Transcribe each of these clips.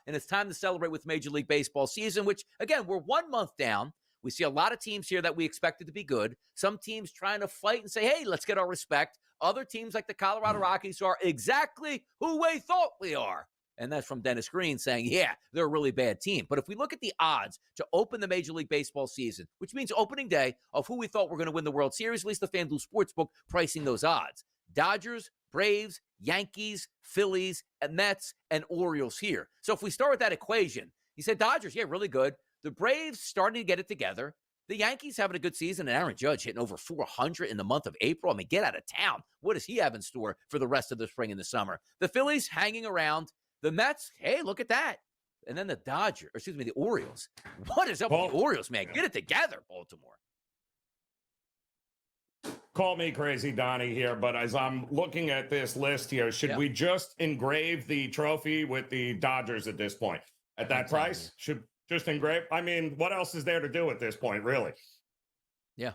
and it's time to celebrate with Major League Baseball season, which, again, we're 1 month down. We see a lot of teams here that we expected to be good. Some teams trying to fight and say, hey, let's get our respect. Other teams like the Colorado Rockies are exactly who we thought we are. And that's from Dennis Green saying, yeah, they're a really bad team. But if we look at the odds to open the Major League Baseball season, which means opening day of who we thought were going to win the World Series, at least the FanDuel Sportsbook pricing those odds. Dodgers, Braves, Yankees, Phillies, and Mets, and Orioles here. So if we start with that equation, you said Dodgers, yeah, really good. The Braves starting to get it together. The Yankees having a good season, and Aaron Judge hitting over 400 in the month of April. I mean, get out of town. What does he have in store for the rest of the spring and the summer? The Phillies hanging around. The Mets, hey, look at that. And then the the Orioles. What is up with the Orioles, man? Get it together, Baltimore. Call me crazy, Donnie, here, but as I'm looking at this list here, should we just engrave the trophy with the Dodgers at this point? At that price? Should just engrave? I mean, what else is there to do at this point, really? Yeah.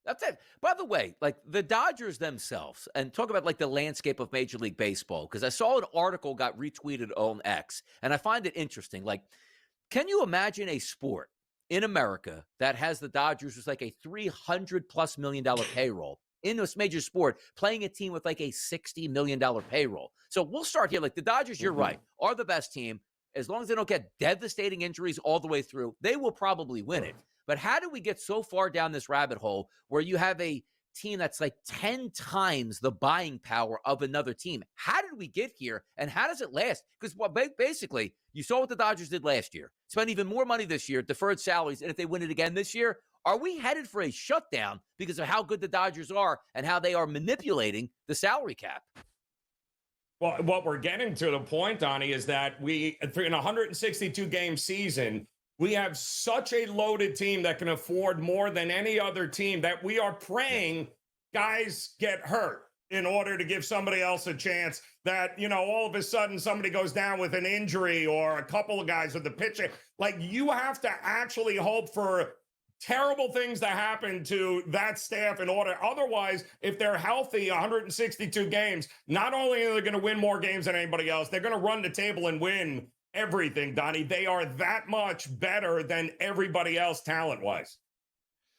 That's it. By the way, like the Dodgers themselves, and talk about like the landscape of Major League Baseball, because I saw an article got retweeted on X, and I find it interesting. Like, can you imagine a sport in America that has the Dodgers with like a $300+ million payroll in this major sport, playing a team with like a $60 million payroll? So we'll start here. Like the Dodgers, you're right, are the best team. As long as they don't get devastating injuries all the way through, they will probably win it. But how do we get so far down this rabbit hole where you have a team that's like 10 times the buying power of another team? How did we get here, and how does it last? Because basically, you saw what the Dodgers did last year. Spent even more money this year, deferred salaries, and if they win it again this year, are we headed for a shutdown because of how good the Dodgers are and how they are manipulating the salary cap? Well, what we're getting to the point, Donnie, is that in a 162-game season, we have such a loaded team that can afford more than any other team that we are praying guys get hurt in order to give somebody else a chance that, all of a sudden somebody goes down with an injury or a couple of guys with the pitching. Like, you have to actually hope for terrible things to happen to that staff in order. Otherwise, if they're healthy 162 games, not only are they going to win more games than anybody else, they're going to run the table and win everything, Donnie. They are that much better than everybody else talent-wise.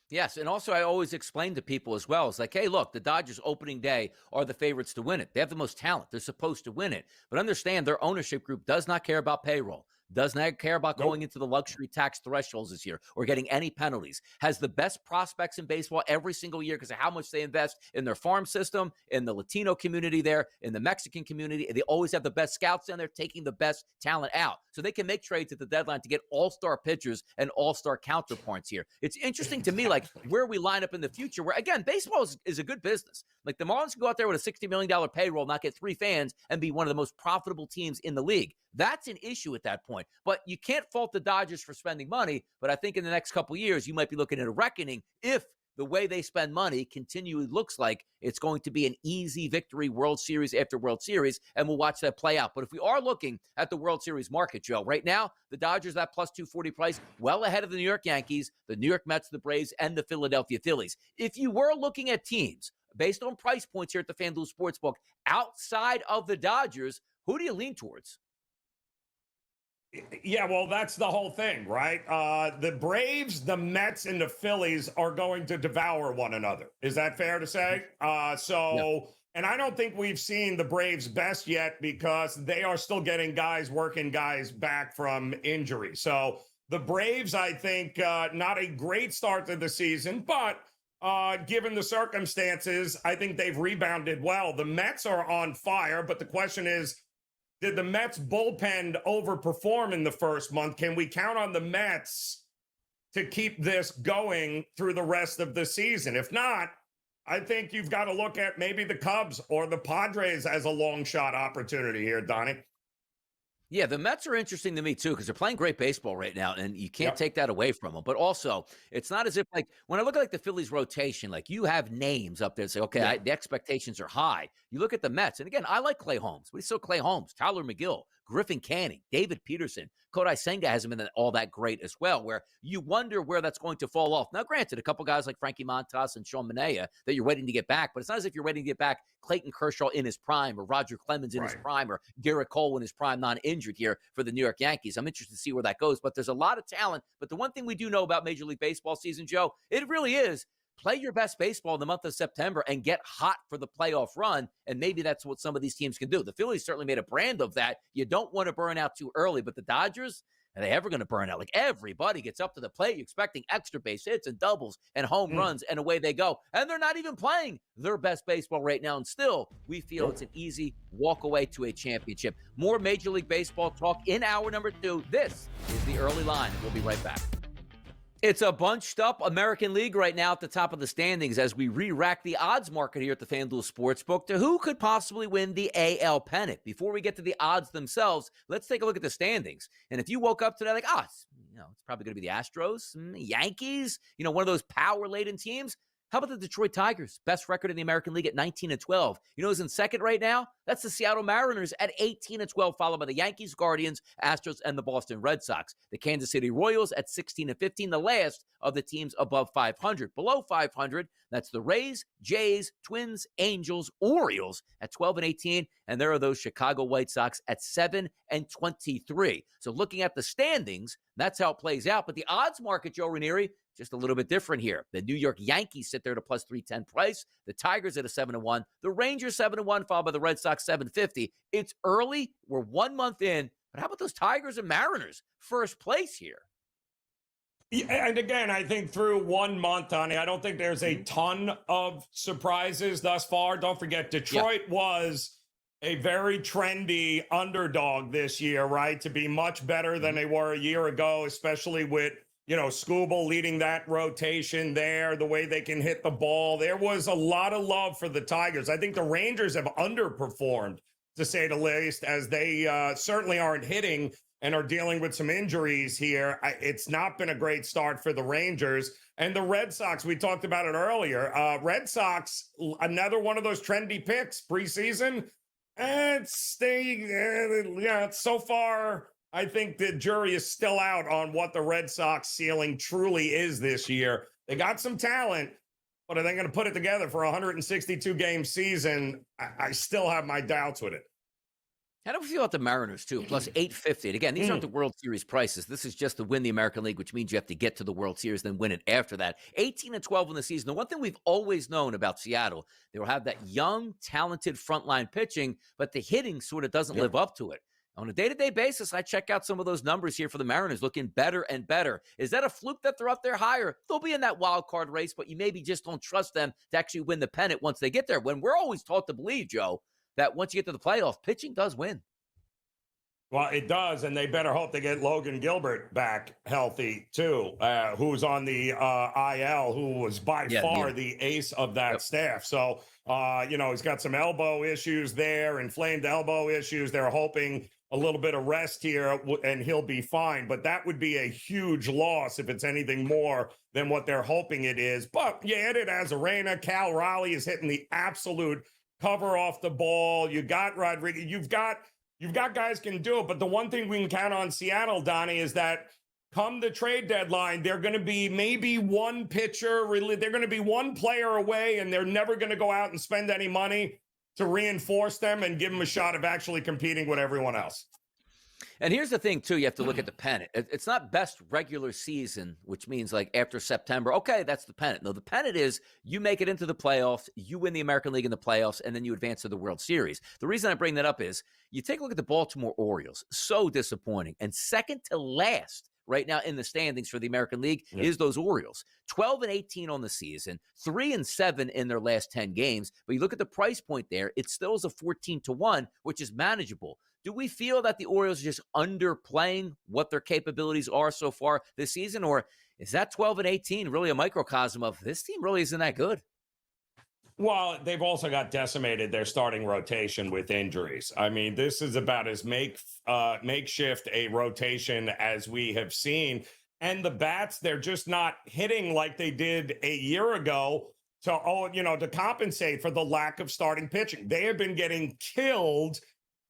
Yes, and also I always explain to people as well, it's like, hey, look, the Dodgers opening day are the favorites to win it. They have the most talent. They're supposed to win it. But understand, their ownership group does not care about payroll, does not care about going into the luxury tax thresholds this year or getting any penalties, has the best prospects in baseball every single year because of how much they invest in their farm system, in the Latino community there, in the Mexican community. They always have the best scouts down there taking the best talent out. So they can make trades at the deadline to get all-star pitchers and all-star counterparts here. It's interesting to me, like, where we line up in the future, where, again, baseball is a good business. Like, the Marlins can go out there with a $60 million payroll, not get 3 fans, and be one of the most profitable teams in the league. That's an issue at that point. But you can't fault the Dodgers for spending money. But I think in the next couple of years, you might be looking at a reckoning if the way they spend money continually looks like it's going to be an easy victory World Series after World Series, and we'll watch that play out. But if we are looking at the World Series market, Joe, right now, the Dodgers, that plus 240 price, well ahead of the New York Yankees, the New York Mets, the Braves, and the Philadelphia Phillies. If you were looking at teams based on price points here at the FanDuel Sportsbook outside of the Dodgers, who do you lean towards? Yeah, well, that's the whole thing, right? The Braves, the Mets, and the Phillies are going to devour one another. Is that fair to say? And I don't think we've seen the Braves' best yet because they are still getting working guys back from injury. So the Braves, I think, not a great start to the season, but given the circumstances, I think they've rebounded well. The Mets are on fire, but the question is, did the Mets bullpen overperform in the first month? Can we count on the Mets to keep this going through the rest of the season? If not, I think you've got to look at maybe the Cubs or the Padres as a long shot opportunity here, Donnie. Yeah, the Mets are interesting to me, too, because they're playing great baseball right now, and you can't take that away from them. But also, it's not as if, like, when I look at, like, the Phillies rotation, like, you have names up there and say, okay, the expectations are high. You look at the Mets, and again, I like Clay Holmes, but he's still Clay Holmes, Tyler McGill, Griffin Canning, David Peterson, Kodai Senga hasn't been all that great as well, where you wonder where that's going to fall off. Now, granted, a couple guys like Frankie Montas and Sean Manaea that you're waiting to get back, but it's not as if you're waiting to get back Clayton Kershaw in his prime or Roger Clemens in his prime or Garrett Cole in his prime, non-injured here for the New York Yankees. I'm interested to see where that goes, but there's a lot of talent. But the one thing we do know about Major League Baseball season, Joe, it really is play your best baseball in the month of September and get hot for the playoff run. And maybe that's what some of these teams can do. The Phillies certainly made a brand of that. You don't want to burn out too early, but the Dodgers, are they ever going to burn out? Like, everybody gets up to the plate, you're expecting extra base hits and doubles and home runs, and away they go. And they're not even playing their best baseball right now. And still, we feel it's an easy walk away to a championship. More Major League Baseball talk in hour number 2. This is The Early Line, and we'll be right back. It's a bunched up American League right now at the top of the standings as we re-rack the odds market here at the FanDuel Sportsbook to who could possibly win the AL pennant. Before we get to the odds themselves, let's take a look at the standings. And if you woke up today like, it's probably going to be the Astros, Yankees, one of those power-laden teams. How about the Detroit Tigers? Best record in the American League at 19-12. You know who's in second right now? That's the Seattle Mariners at 18-12, followed by the Yankees, Guardians, Astros, and the Boston Red Sox. The Kansas City Royals at 16-15, the last of the teams above 500. Below 500, that's the Rays, Jays, Twins, Angels, Orioles at 12-18, and there are those Chicago White Sox at 7-23. So looking at the standings, that's how it plays out. But the odds market, Joe Ranieri, just a little bit different here. The New York Yankees sit there at a plus 310 price. The Tigers at a 7-1. The Rangers 7-1, followed by the Red Sox 750. It's early. We're 1 month in. But how about those Tigers and Mariners? First place here. Yeah, and again, I think through 1 month, Tony, I don't think there's a ton of surprises thus far. Don't forget, Detroit was a very trendy underdog this year, right? To be much better than they were a year ago, especially with Skubal leading that rotation there, the way they can hit the ball. There was a lot of love for the Tigers. I think the Rangers have underperformed, to say the least, as they certainly aren't hitting and are dealing with some injuries here. It's not been a great start for the Rangers. And the Red Sox, we talked about it earlier. Red Sox, another one of those trendy picks preseason. So far, I think the jury is still out on what the Red Sox ceiling truly is this year. They got some talent, but are they going to put it together for a 162-game season? I still have my doubts with it. How do we feel about the Mariners, too? Plus 850. And again, these aren't the World Series prices. This is just to win the American League, which means you have to get to the World Series, then win it after that. 18-12 in the season. The one thing we've always known about Seattle, they will have that young, talented frontline pitching, but the hitting sort of doesn't live up to it. On a day-to-day basis, I check out some of those numbers here for the Mariners, looking better and better. Is that a fluke that they're up there higher? They'll be in that wild card race, but you maybe just don't trust them to actually win the pennant once they get there. When we're always taught to believe, Joe, that once you get to the playoffs, pitching does win. Well, it does, and they better hope they get Logan Gilbert back healthy, too, who's on the IL, who was by far the ace of that staff. So, he's got some elbow issues there, inflamed elbow issues. They're hoping a little bit of rest here, and he'll be fine. But that would be a huge loss if it's anything more than what they're hoping it is. But you added Arozarena. Cal Raleigh is hitting the absolute cover off the ball. You got Rodriguez. You've got guys can do it, but the one thing we can count on Seattle, Donnie, is that come the trade deadline, they're going to be maybe one pitcher, they're going to be one player away, and they're never going to go out and spend any money to reinforce them and give them a shot of actually competing with everyone else. And here's the thing, too. You have to look at the pennant. It's not best regular season, which means like after September, okay, that's the pennant. No, the pennant is you make it into the playoffs, you win the American League in the playoffs, and then you advance to the World Series. The reason I bring that up is you take a look at the Baltimore Orioles. So disappointing. And second to last right now in the standings for the American League is those Orioles. 12-18 on the season, 3-7 in their last 10 games. But you look at the price point there, it still is a 14-1, which is manageable. Do we feel that the Orioles are just underplaying what their capabilities are so far this season? Or is that 12-18 really a microcosm of this team really isn't that good? Well, they've also got decimated their starting rotation with injuries. I mean, this is about as makeshift a rotation as we have seen. And the bats, they're just not hitting like they did a year ago to compensate for the lack of starting pitching. They have been getting killed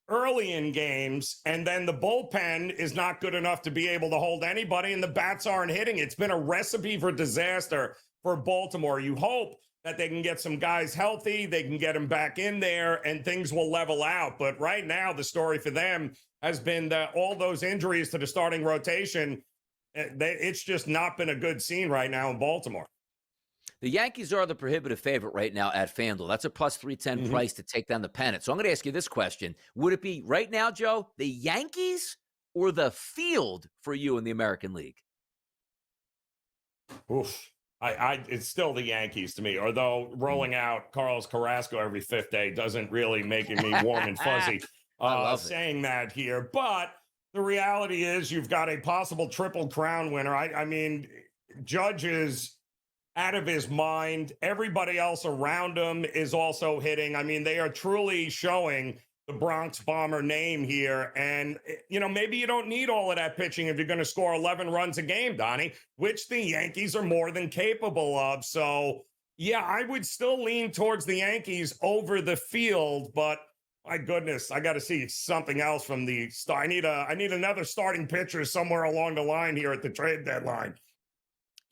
early in games, and then the bullpen is not good enough to be able to hold anybody, and the bats aren't hitting. It's been a recipe for disaster for Baltimore. You hope that they can get some guys healthy, they can get them back in there, and things will level out. But right now, the story for them has been that all those injuries to the starting rotation, it's just not been a good scene right now in Baltimore. The Yankees are the prohibitive favorite right now at FanDuel. That's a plus 310 price to take down the pennant. So I'm going to ask you this question. Would it be right now, Joe, the Yankees or the field for you in the American League? Oof. It's still the Yankees to me, although rolling out Carlos Carrasco every fifth day doesn't really make me warm and fuzzy saying that here. But the reality is you've got a possible triple crown winner. I mean, Judge is out of his mind. Everybody else around him is also hitting. I mean, they are truly showing the Bronx Bomber name here. And, maybe you don't need all of that pitching if you're going to score 11 runs a game, Donnie, which the Yankees are more than capable of. So, yeah, I would still lean towards the Yankees over the field, but my goodness, I got to see something else from the star. I need another starting pitcher somewhere along the line here at the trade deadline.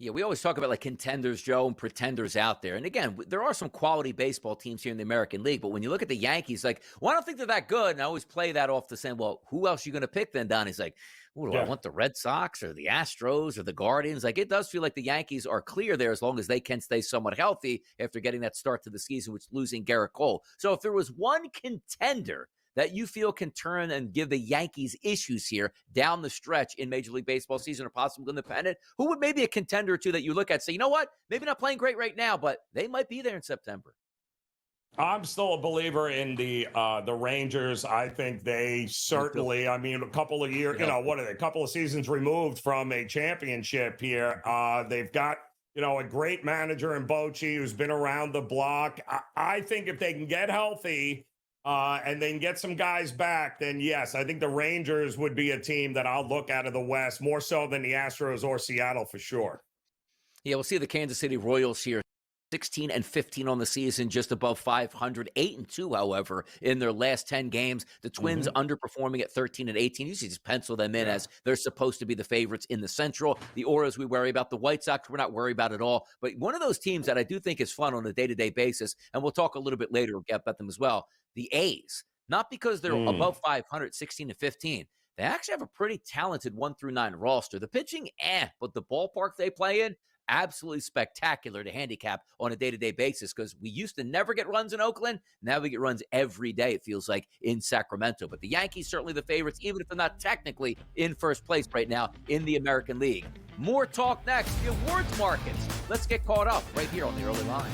Yeah, we always talk about like contenders, Joe, and pretenders out there. And again, there are some quality baseball teams here in the American League. But when you look at the Yankees, like, well, I don't think they're that good. And I always play that off the saying, well, who else are you going to pick then, Don? He's like, what do I want, the Red Sox or the Astros or the Guardians? Like, it does feel like the Yankees are clear there as long as they can stay somewhat healthy after getting that start to the season, which losing Garrett Cole. So if there was one contender that you feel can turn and give the Yankees issues here down the stretch in Major League Baseball season or possibly in the pennant, who would maybe a contender or two that you look at say, you know what, maybe not playing great right now, but they might be there in September? I'm still a believer in the Rangers. I think they certainly, I mean, a couple of years, what are they, a couple of seasons removed from a championship here. They've got, a great manager in Bochy who's been around the block. I think if they can get healthy, and then get some guys back, then yes, I think the Rangers would be a team that I'll look out of the West more so than the Astros or Seattle for sure. Yeah, we'll see the Kansas City Royals here. 16-15 on the season, just above 500, 8-2, however, in their last 10 games. The Twins underperforming at 13-18. You just pencil them in as they're supposed to be the favorites in the Central. The Orioles we worry about. The White Sox we're not worried about at all. But one of those teams that I do think is fun on a day-to-day basis, and we'll talk a little bit later about them as well, the A's. Not because they're above 500, 16-15. They actually have a pretty talented 1-9 roster. The pitching, but the ballpark they play in, absolutely spectacular to handicap on a day-to-day basis because we used to never get runs in Oakland. Now we get runs every day, it feels like, in Sacramento. But the Yankees certainly the favorites, even if they're not technically in first place right now in the American League. More talk next. The awards markets. Let's get caught up right here on the early line.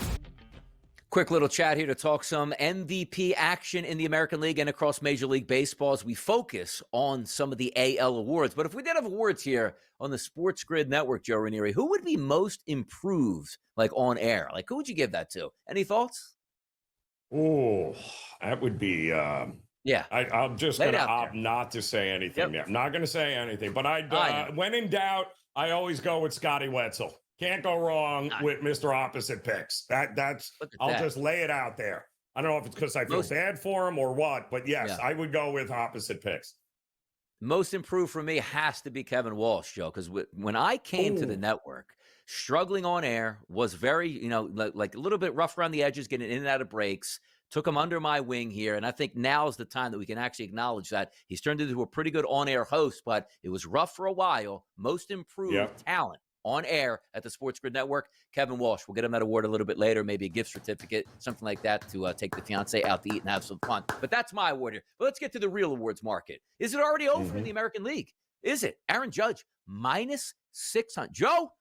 Quick little chat here to talk some MVP action in the American League and across Major League Baseball as we focus on some of the AL awards. But if we did have awards here on the SportsGrid network, Joe Ranieri, who would be most improved, like on air? Like, who would you give that to? Any thoughts? Oh, that would be, I'm just going to opt not to say anything. I'm not going to say anything. But when in doubt, I always go with Scotty Wetzel. Can't go wrong with Mr. Opposite Picks. I'll just lay it out there. I don't know if it's because I feel bad for him or what, but yes, I would go with Opposite Picks. Most improved for me has to be Kevin Walsh, Joe, because when I came to the network, struggling on air, was very, like a little bit rough around the edges, getting in and out of breaks. Took him under my wing here, and I think now is the time that we can actually acknowledge that he's turned into a pretty good on-air host, but it was rough for a while. Most improved talent on air at the SportsGrid Network, Kevin Walsh. We'll get him that award a little bit later, maybe a gift certificate, something like that to take the fiance out to eat and have some fun. But that's my award here. But let's get to the real awards market. Is it already over in the American League? Is it? Aaron Judge, minus 600. Joe,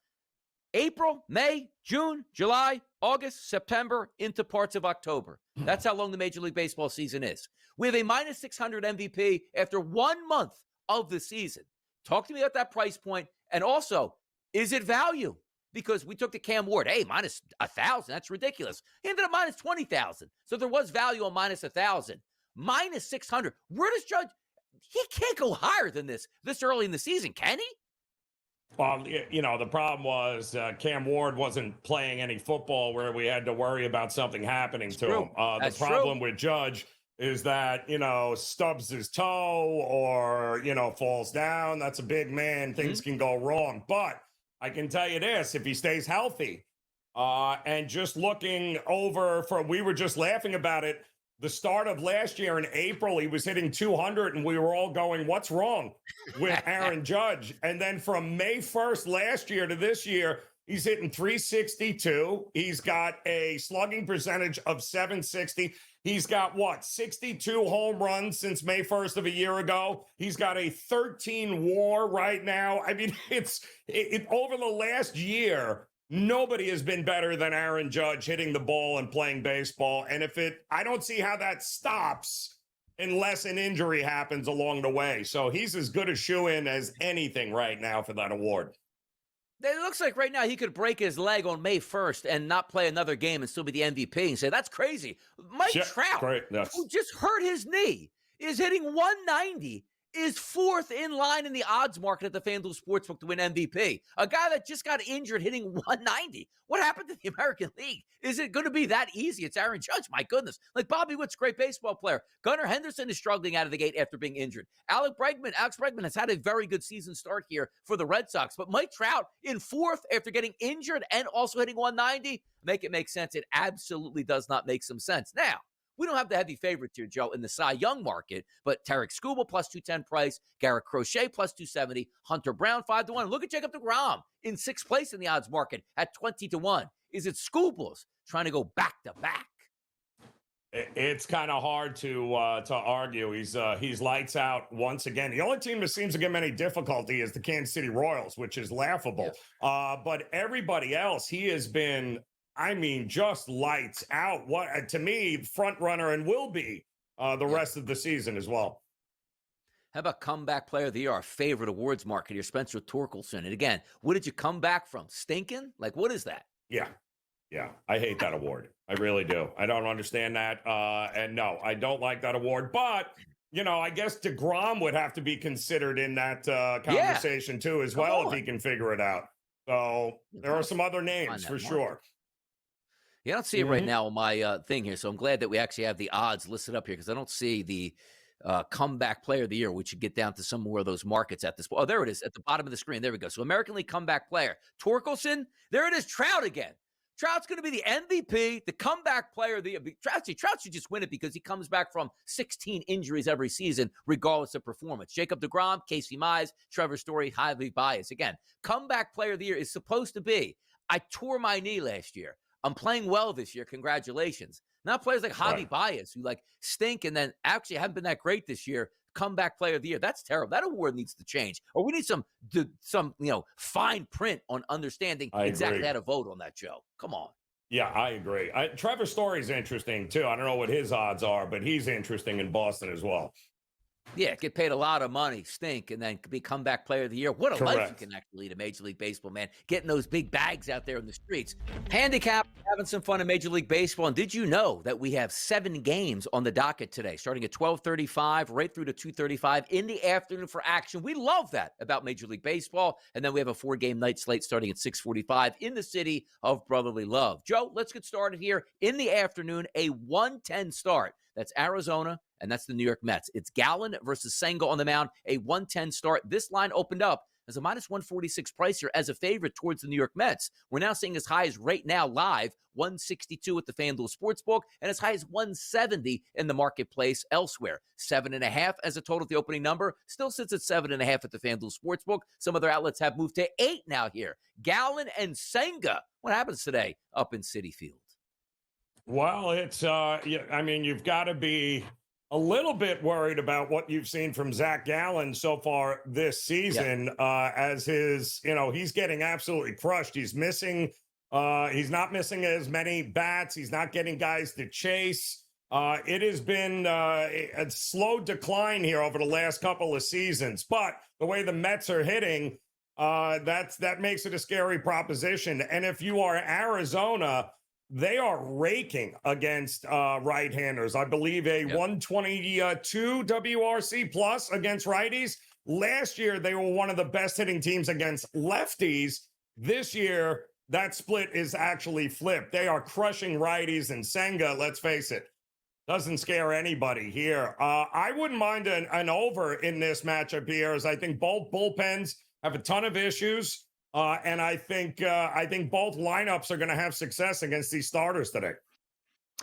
April, May, June, July, August, September, into parts of October. That's how long the Major League Baseball season is. We have a minus 600 MVP after 1 month of the season. Talk to me about that price point. And also, is it value? Because we took the Cam Ward, hey, minus 1,000. That's ridiculous. He ended up minus 20,000. So there was value on minus 1,000. Minus 600. Where does Judge? He can't go higher than this early in the season, can he? Well, the problem was Cam Ward wasn't playing any football where we had to worry about something happening to him. The problem with Judge is that, stubs his toe or, falls down. That's a big man. Things can go wrong. But I can tell you this, if he stays healthy, and just looking over we were just laughing about it. The start of last year in April, he was hitting 200, and we were all going, what's wrong with Aaron Judge? And then from May 1st last year to this year, he's hitting 362. He's got a slugging percentage of 760. He's got 62 home runs since May 1st of a year ago. He's got a 13 WAR right now. I mean, it's over the last year. Nobody has been better than Aaron Judge hitting the ball and playing baseball. And I don't see how that stops unless an injury happens along the way. So he's as good a shoe-in as anything right now for that award. It looks like right now he could break his leg on May 1st and not play another game and still be the MVP and say, that's crazy. Mike Trout, who just hurt his knee, is hitting 190, is fourth in line in the odds market at the FanDuel Sportsbook to win MVP. A guy that just got injured hitting 190. What happened to the American League? Is it going to be that easy? It's Aaron Judge. My goodness. Like Bobby Witt's a great baseball player. Gunnar Henderson is struggling out of the gate after being injured. Alex Bregman has had a very good season start here for the Red Sox. But Mike Trout in fourth after getting injured and also hitting 190, make it make sense. It absolutely does not make some sense. Now, we don't have the heavy favorites here, Joe, in the Cy Young market, but Tarek Skubal plus 210 price, Garrett Crochet plus 270, Hunter Brown 5-1. Look at Jacob deGrom in sixth place in the odds market at 20-1. Is it Skubal's trying to go back to back? It's kind of hard to argue. He's lights out once again. The only team that seems to give him any difficulty is the Kansas City Royals, which is laughable. Yeah. But everybody else, he has been, just lights out. What to me, front runner and will be the rest of the season as well. How about comeback player of the year, our favorite awards market here, Spencer Torkelson? And again, what did you come back from? Stinking? Like, what is that? Yeah. I hate that award. I really do. I don't understand that. And no, I don't like that award. But, I guess DeGrom would have to be considered in that conversation too as well if he can figure it out. So there are some other names for sure. Yeah, I don't see it right now on my thing here, so I'm glad that we actually have the odds listed up here because I don't see the comeback player of the year. We should get down to some more of those markets at this point. Oh, there it is at the bottom of the screen. There we go. So American League comeback player. Torkelson, there it is. Trout again. Trout's going to be the MVP, the comeback player of the year. Trout should just win it because he comes back from 16 injuries every season, regardless of performance. Jacob deGrom, Casey Mize, Trevor Story, highly biased. Again, comeback player of the year is supposed to be, I tore my knee last year. I'm playing well this year. Congratulations. Not players like Javi Baez who stink and then actually haven't been that great this year. Comeback player of the year. That's terrible. That award needs to change. Or we need some fine print on understanding exactly how to vote on that, Joe. Come on. Yeah, I agree. Trevor Story's interesting too. I don't know what his odds are, but he's interesting in Boston as well. Yeah, get paid a lot of money, stink, and then be comeback player of the year. What a life you can actually lead in Major League Baseball, man. Getting those big bags out there in the streets. Handicap, having some fun in Major League Baseball. And did you know that we have 7 games on the docket today, starting at 12:35 right through to 2:35 in the afternoon for action? We love that about Major League Baseball. And then we have a 4-game night slate starting at 6:45 in the city of brotherly love. Joe, let's get started here in the afternoon, a 1:10 start. That's Arizona, and that's the New York Mets. It's Gallen versus Senga on the mound, a 1:10 start. This line opened up as a minus 146 price here as a favorite towards the New York Mets. We're now seeing as high as right now live, 162 at the FanDuel Sportsbook, and as high as 170 in the marketplace elsewhere. 7.5 as a total at the opening number. Still sits at 7.5 at the FanDuel Sportsbook. Some other outlets have moved to 8 now here. Gallen and Senga. What happens today up in Citi Field? Well, it's, you've got to be a little bit worried about what you've seen from Zach Gallen so far this season, as he's getting absolutely crushed. He's not missing as many bats. He's not getting guys to chase. It has been a slow decline here over the last couple of seasons, but the way the Mets are hitting, that makes it a scary proposition. And if you are Arizona, they are raking against right-handers. I believe a 122 WRC plus against righties. Last year, they were one of the best hitting teams against lefties. This year, that split is actually flipped. They are crushing righties, and Senga, let's face it, Doesn't scare anybody here. I wouldn't mind an over in this matchup here, as I think both bullpens have a ton of issues, and I think both lineups are going to have success against these starters today.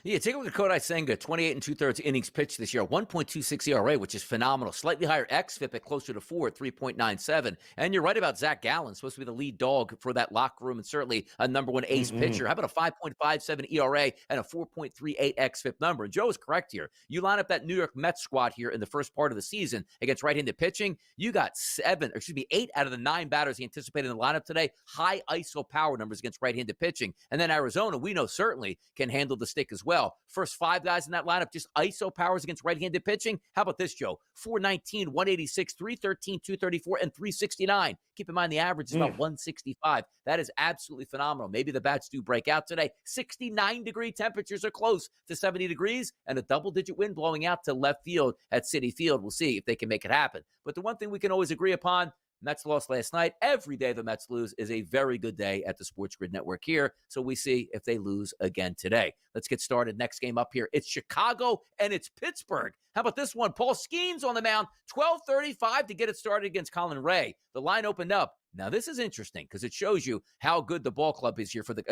Yeah, take a look at Kodai Senga, 28 and two-thirds innings pitched this year, 1.26 ERA, which is phenomenal. Slightly higher xFIP at closer to 4 at 3.97. And you're right about Zach Gallen, supposed to be the lead dog for that locker room and certainly a number one ace pitcher. How about a 5.57 ERA and a 4.38 xFIP number? And Joe is correct here. You line up that New York Mets squad here in the first part of the season against right-handed pitching, you got 8 out of the 9 batters he anticipated in the lineup today, high ISO power numbers against right-handed pitching. And then Arizona, we know certainly can handle the stick as well. First 5 guys in that lineup, just ISO powers against right-handed pitching. How about this, Joe? 419, 186, 313, 234, and 369. Keep in mind the average is about 165. That is absolutely phenomenal. Maybe the bats do break out today. 69-degree temperatures are close to 70 degrees, and a double-digit wind blowing out to left field at Citi Field. We'll see if they can make it happen. But the one thing we can always agree upon, Mets lost last night. Every day the Mets lose is a very good day at the SportsGrid Network here. So we see if they lose again today. Let's get started. Next game up here. It's Chicago and it's Pittsburgh. How about this one? Paul Skeens on the mound, 12:35 to get it started against Colin Ray. The line opened up. Now this is interesting because it shows you how good the ball club is here for the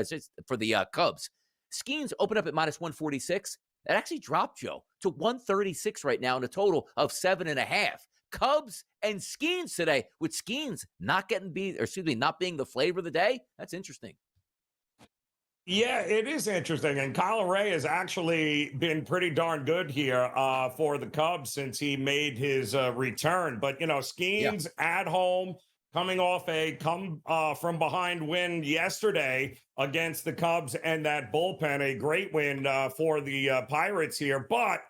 Cubs. Skeens opened up at minus 146. That actually dropped, Joe, to 136 right now in a total of 7.5. Cubs and Skeens today, with Skeens not being the flavor of the day. That's interesting. Yeah, it is interesting. And Colin Ray has actually been pretty darn good here for the Cubs since he made his return. But, Skeens at home, coming off a come from behind win yesterday against the Cubs and that bullpen, a great win for the Pirates here. But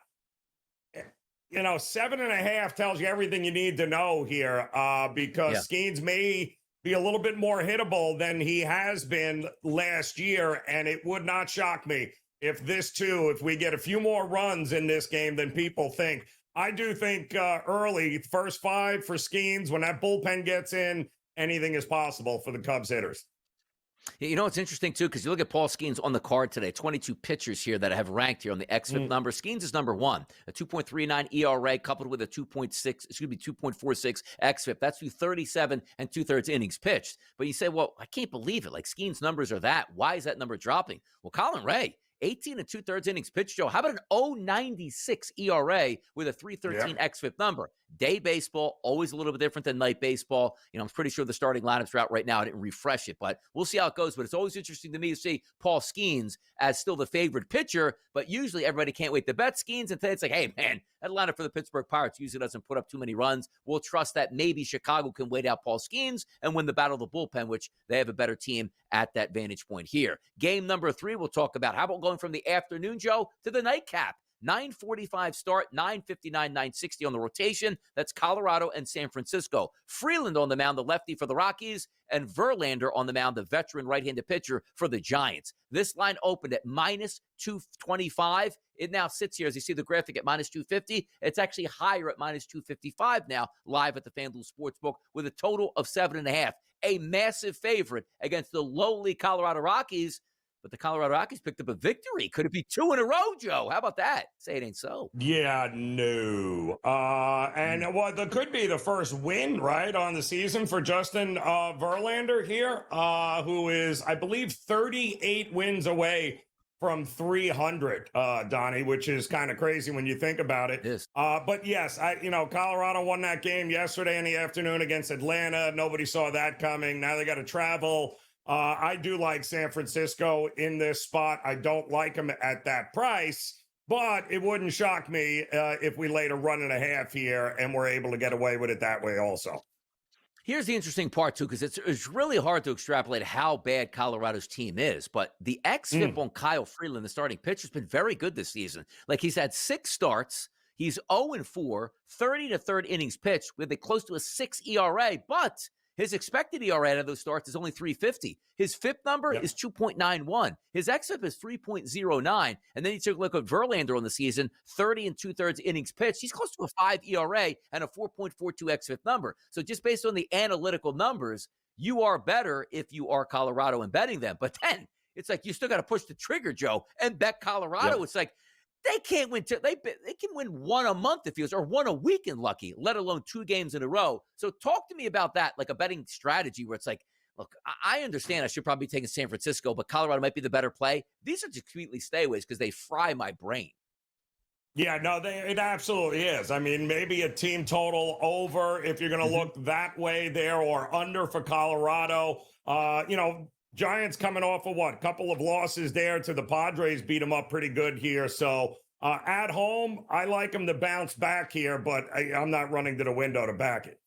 7.5 tells you everything you need to know here because Skeens may be a little bit more hittable than he has been last year. And it would not shock me if we get a few more runs in this game than people think. I do think early, first 5 for Skeens, when that bullpen gets in, anything is possible for the Cubs hitters. It's interesting, too, because you look at Paul Skeens on the card today, 22 pitchers here that have ranked here on the xFIP number. Skeens is number 1, a 2.39 ERA coupled with a 2.46 xFIP. That's through 37 and two-thirds innings pitched. But you say, well, I can't believe it. Like, Skeens' numbers are that. Why is that number dropping? Well, Colin Ray, 18 and two-thirds innings pitched, Joe. How about an 0.96 ERA with a 3.13 xFIP number? Day baseball, always a little bit different than night baseball. I'm pretty sure the starting lineups are out right now. I didn't refresh it, but we'll see how it goes. But it's always interesting to me to see Paul Skeens as still the favorite pitcher, but usually everybody can't wait to bet Skeens. And today it's like, hey, man, that lineup for the Pittsburgh Pirates usually doesn't put up too many runs. We'll trust that maybe Chicago can wait out Paul Skeens and win the battle of the bullpen, which they have a better team at that vantage point here. Game number 3, we'll talk about. How about going from the afternoon, Joe, to the nightcap? 9:45 start, 9:59, 9:60 on the rotation. That's Colorado and San Francisco. Freeland on the mound, the lefty for the Rockies, and Verlander on the mound, the veteran right-handed pitcher for the Giants. This line opened at minus 225. It now sits here, as you see the graphic, at minus 250. It's actually higher at minus 255 now, live at the FanDuel Sportsbook, with a total of 7.5. A massive favorite against the lowly Colorado Rockies. But the Colorado Rockies picked up a victory. Could it be 2 in a row, Joe? How about that? Say it ain't so. Yeah, no. And there could be the first win, right, on the season for Justin Verlander here, who is, I believe, 38 wins away from 300, Donnie, which is kind of crazy when you think about it. It is. But yes, Colorado won that game yesterday in the afternoon against Atlanta. Nobody saw that coming. Now they got to travel. I do like San Francisco in this spot. I don't like them at that price, but it wouldn't shock me if we laid a 1.5 here and we're able to get away with it that way also. Here's the interesting part, too, because it's really hard to extrapolate how bad Colorado's team is. But the xFIP on Kyle Freeland, the starting pitcher, has been very good this season. Like, he's had 6 starts. He's 0-4, 30 to third innings pitched with a close to a 6 ERA, but his expected ERA out of those starts is only 3.50. His FIP number is 2.91. His xFIP is 3.09. And then you take a look at Verlander on the season, 30 and two-thirds innings pitched. He's close to a 5 ERA and a 4.42 xFIP number. So just based on the analytical numbers, you are better if you are Colorado and betting them. But then it's like you still got to push the trigger, Joe, and bet Colorado. It's like, They can't win. They can win one a month if you or one a week in lucky, let alone 2 games in a row. So talk to me about that, like a betting strategy where it's like, look, I understand I should probably be taking San Francisco, but Colorado might be the better play. These are just completely stayaways because they fry my brain. Yeah, no, it absolutely is. I mean, maybe a team total over if you're going to look that way there, or under for Colorado. Giants coming off of what? Couple of losses there to the Padres, beat them up pretty good here. So at home, I like them to bounce back here, but I'm not running to the window to back it.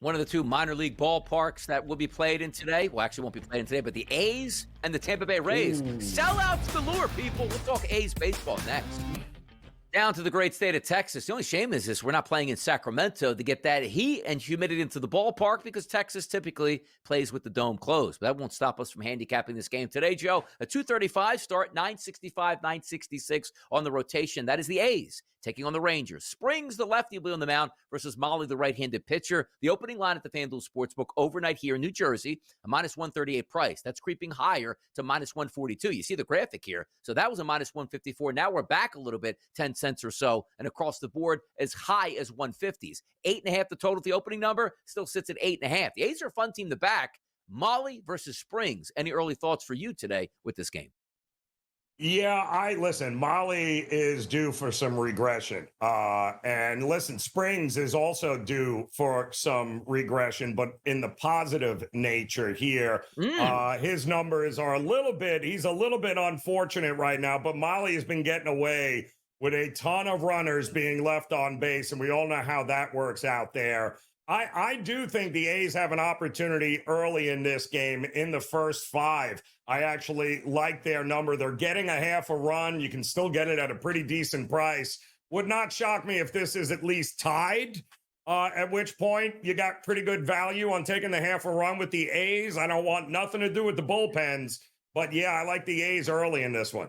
One of the two minor league ballparks that will be played in today. Well, actually won't be played in today, but the A's and the Tampa Bay Rays. Sellouts galore, people. We'll talk A's baseball next. Down to the great state of Texas. The only shame is this: we're not playing in Sacramento to get that heat and humidity into the ballpark because Texas typically plays with the dome closed. But that won't stop us from handicapping this game today, Joe. A 2:35 start, 965, 966 on the rotation. That is the A's taking on the Rangers. Springs, the lefty, will be on the mound versus Molly, the right-handed pitcher. The opening line at the FanDuel Sportsbook overnight here in New Jersey, a minus 138 price. That's creeping higher to minus 142. You see the graphic here. So that was a minus 154. Now we're back a little bit, 10 cents or so, and across the board as high as 150s. 8.5 the total. The opening number still sits at 8.5. The A's are a fun team to back. Molly versus Springs. Any early thoughts for you today with this game? Yeah, listen, Molly is due for some regression. And listen, Springs is also due for some regression, but in the positive nature here. His numbers are he's a little bit unfortunate right now, but Molly has been getting away with a ton of runners being left on base, and we all know how that works out there. I do think the A's have an opportunity early in this game in the first 5. I actually like their number. They're getting a half a run. You can still get it at a pretty decent price. Would not shock me if this is at least tied, at which point you got pretty good value on taking the half a run with the A's. I don't want nothing to do with the bullpens, but yeah, I like the A's early in this one.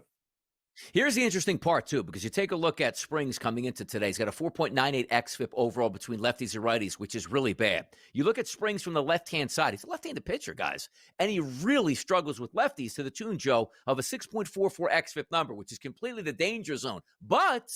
Here's the interesting part, too, because you take a look at Springs coming into today. He's got a 4.98 xFIP overall between lefties and righties, which is really bad. You look at Springs from the left-hand side. He's a left-handed pitcher, guys, and he really struggles with lefties to the tune, Joe, of a 6.44 xFIP number, which is completely the danger zone. But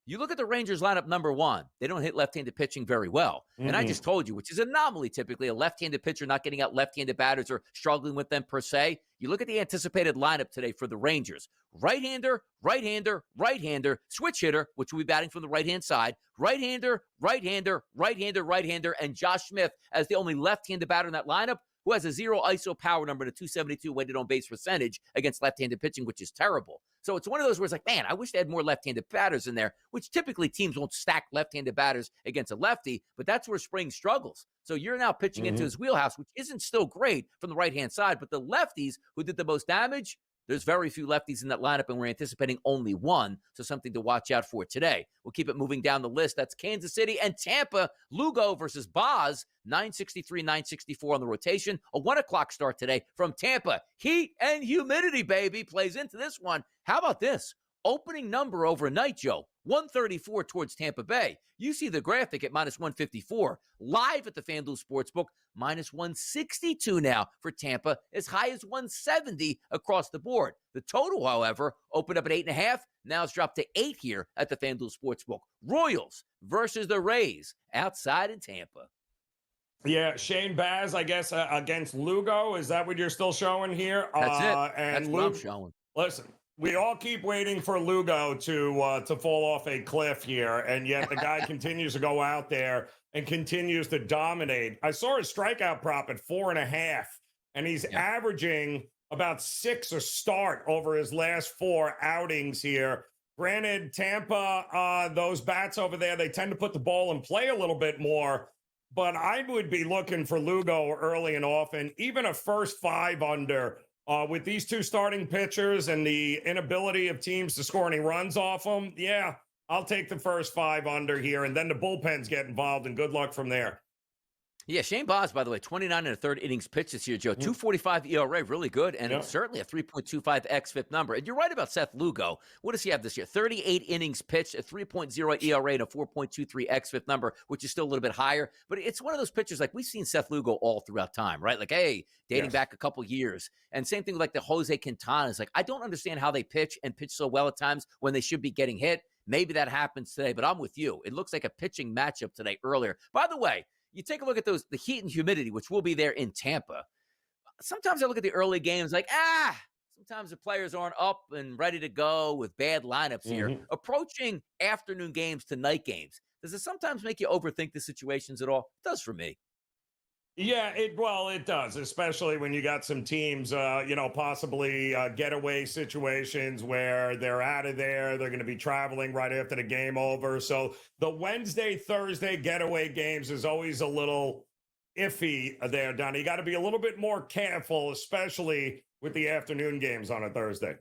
you look at the Rangers lineup number 1. They don't hit left-handed pitching very well. And I just told you, which is an anomaly typically, a left-handed pitcher not getting out left-handed batters or struggling with them per se. You look at the anticipated lineup today for the Rangers. Right-hander, right-hander, right-hander, switch hitter, which will be batting from the right-hand side. Right-hander, right-hander, right-hander, right-hander, and Josh Smith as the only left-handed batter in that lineup, who has a 0 ISO power number and a 272 weighted on base percentage against left-handed pitching, which is terrible. So it's one of those where it's like, man, I wish they had more left-handed batters in there, which typically teams won't stack left-handed batters against a lefty, but that's where Springs struggles. So you're now pitching into his wheelhouse, which isn't still great from the right-hand side, but the lefties who did the most damage, there's very few lefties in that lineup, and we're anticipating only one, so something to watch out for today. We'll keep it moving down the list. That's Kansas City and Tampa. Lugo versus Boz, 963, 964 on the rotation. A 1 o'clock start today from Tampa. Heat and humidity, baby, plays into this one. How about this? Opening number overnight, Joe, 134 towards Tampa Bay. You see the graphic at minus 154. Live at the FanDuel Sportsbook, minus 162 now for Tampa, as high as 170 across the board. The total, however, opened up at 8.5. Now it's dropped to 8 here at the FanDuel Sportsbook. Royals versus the Rays outside in Tampa. Yeah, Shane Baz, I guess, against Lugo. Is that what you're still showing here? That's it. And That's what I'm showing. Listen, we all keep waiting for Lugo to fall off a cliff here, and yet the guy continues to go out there and continues to dominate. I saw his strikeout prop at 4.5, and he's averaging about 6 a start over his last 4 outings here. Granted, Tampa, those bats over there, they tend to put the ball in play a little bit more, but I would be looking for Lugo early and often, even a first 5 under. With these two starting pitchers and the inability of teams to score any runs off them, yeah, I'll take the first 5 under here, and then the bullpens get involved, and good luck from there. Yeah, Shane Baz, by the way, 29 and a third innings pitched this year, Joe. 2.45 ERA, really good, and Yeah. it's certainly a 3.25 xFIP number. And you're right about Seth Lugo. What does he have this year? 38 innings pitched, a 3.0 ERA, and a 4.23 xFIP number, which is still a little bit higher. But it's one of those pitchers, like we've seen Seth Lugo all throughout time, right? Like, hey, dating Yes. back a couple years. And same thing with like the Jose Quintanas. Like, I don't understand how they pitch and pitch so well at times when they should be getting hit. Maybe that happens today, but I'm with you. It looks like a pitching matchup today earlier. By the way, you take a look at the heat and humidity, which will be there in Tampa. Sometimes I look at the early games like, sometimes the players aren't up and ready to go with bad lineups here. Mhm. Approaching afternoon games to night games, does it sometimes make you overthink the situations at all? It does for me. Yeah, it does, especially when you got some teams, possibly getaway situations where they're out of there. They're going to be traveling right after the game over. So the Wednesday, Thursday getaway games is always a little iffy there, Donnie. You got to be a little bit more careful, especially with the afternoon games on a Thursday.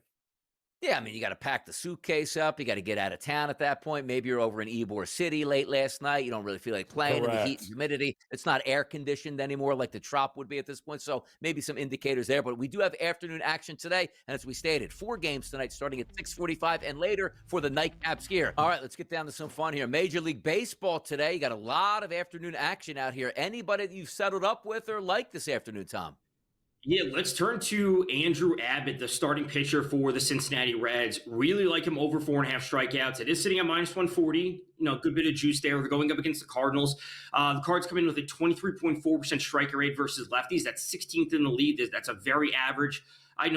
Yeah, I mean, you got to pack the suitcase up. You got to get out of town at that point. Maybe you're over in Ybor City late last night. You don't really feel like playing in the heat and Correct. humidity. It's not air conditioned anymore like the Trop would be at this point. So maybe some indicators there. But we do have afternoon action today. And as we stated, 4 games tonight starting at 6:45 and later for the nightcaps here. All right, let's get down to some fun here. Major League Baseball today. You got a lot of afternoon action out here. Anybody that you've settled up with or like this afternoon, Tom? Yeah, let's turn to Andrew Abbott, the starting pitcher for the Cincinnati Reds. Really like him over 4.5 strikeouts. It is sitting at minus 140. Good bit of juice there. They're going up against the Cardinals. The Cards come in with a 23.4% striker rate versus lefties. That's 16th in the league. That's a very average,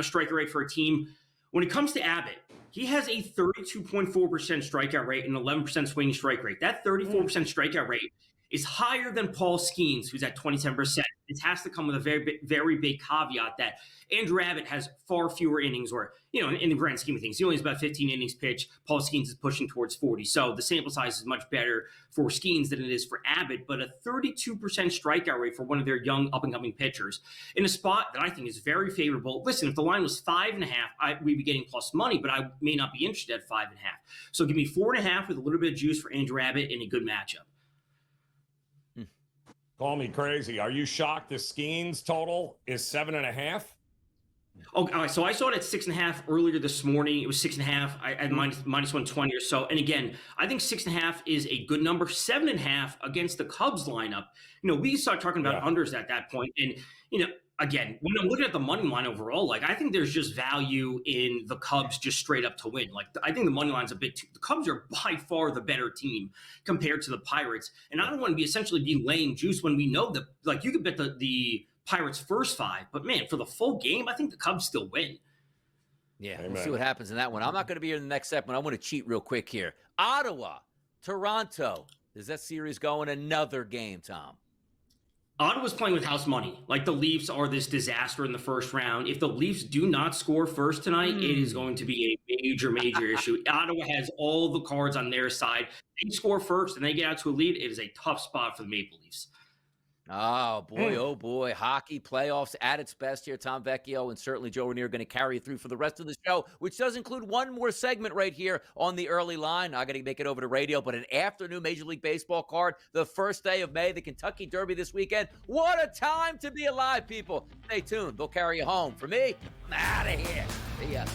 striker rate for a team. When it comes to Abbott, he has a 32.4% strikeout rate and 11% swinging strike rate. That 34% strikeout rate is higher than Paul Skeens, who's at 27%. It has to come with a very big caveat that Andrew Abbott has far fewer innings, or, in the grand scheme of things, he only has about 15 innings pitched. Paul Skeens is pushing towards 40. So the sample size is much better for Skeens than it is for Abbott, but a 32% strikeout rate for one of their young up-and-coming pitchers in a spot that I think is very favorable. Listen, if the line was 5.5, we'd be getting plus money, but I may not be interested at 5.5. So give me 4.5 with a little bit of juice for Andrew Abbott in a good matchup. Call me crazy. Are you shocked the Skeens total is 7.5? Oh, all right. So I saw it at 6.5 earlier this morning. It was 6.5. I had minus 120 or so. And again, I think 6.5 is a good number. 7.5 against the Cubs lineup. We start talking about unders at that point. And, again, when I'm looking at the money line overall, I think there's just value in the Cubs just straight up to win. I think the money line's a bit too. The Cubs are by far the better team compared to the Pirates. And I don't want to be laying juice when we know that, you could bet the Pirates first 5, but man, for the full game, I think the Cubs still win. Yeah, Amen. we'll see what happens in that one. I'm not going to be here in the next segment. I want to cheat real quick here. Ottawa, Toronto. Is that series going another game, Tom? Ottawa's playing with house money. The Leafs are this disaster in the first round. If the Leafs do not score first tonight, it is going to be a major issue. Ottawa has all the cards on their side. They score first and they get out to a lead. It is a tough spot for the Maple Leafs. Oh, boy. Hockey playoffs at its best here. Tom Vecchio and certainly Joe Renier are going to carry you through for the rest of the show, which does include one more segment right here on the early line. I got to make it over to radio, but an afternoon Major League Baseball card, the first day of May, the Kentucky Derby this weekend. What a time to be alive, people. Stay tuned. They'll carry you home. For me, I'm out of here. See ya.